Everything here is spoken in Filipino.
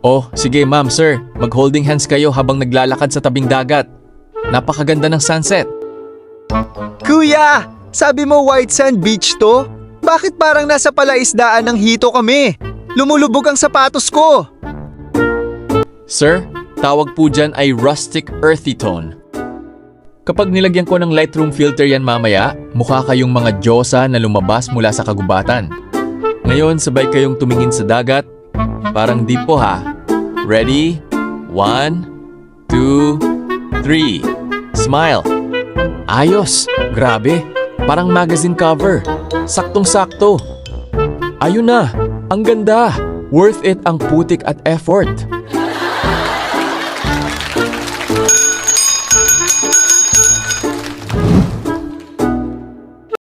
Oh, sige ma'am, sir. Mag-holding hands kayo habang naglalakad sa tabing dagat. Napakaganda ng sunset. Kuya, sabi mo white sand beach to? Bakit parang nasa palaisdaan ng hito kami? Lumulubog ang sapatos ko. Sir, tawag po dyan ay rustic earthy tone. Kapag nilagyan ko ng Lightroom filter yan mamaya, mukha kayong mga diyosa na lumabas mula sa kagubatan. Ngayon, sabay kayong tumingin sa dagat. Parang deep po ha. Ready? 1, 2, 3. Smile. Ayos. Grabe. Parang magazine cover. Saktong-sakto. Ayun na. Ang ganda. Worth it ang putik at effort.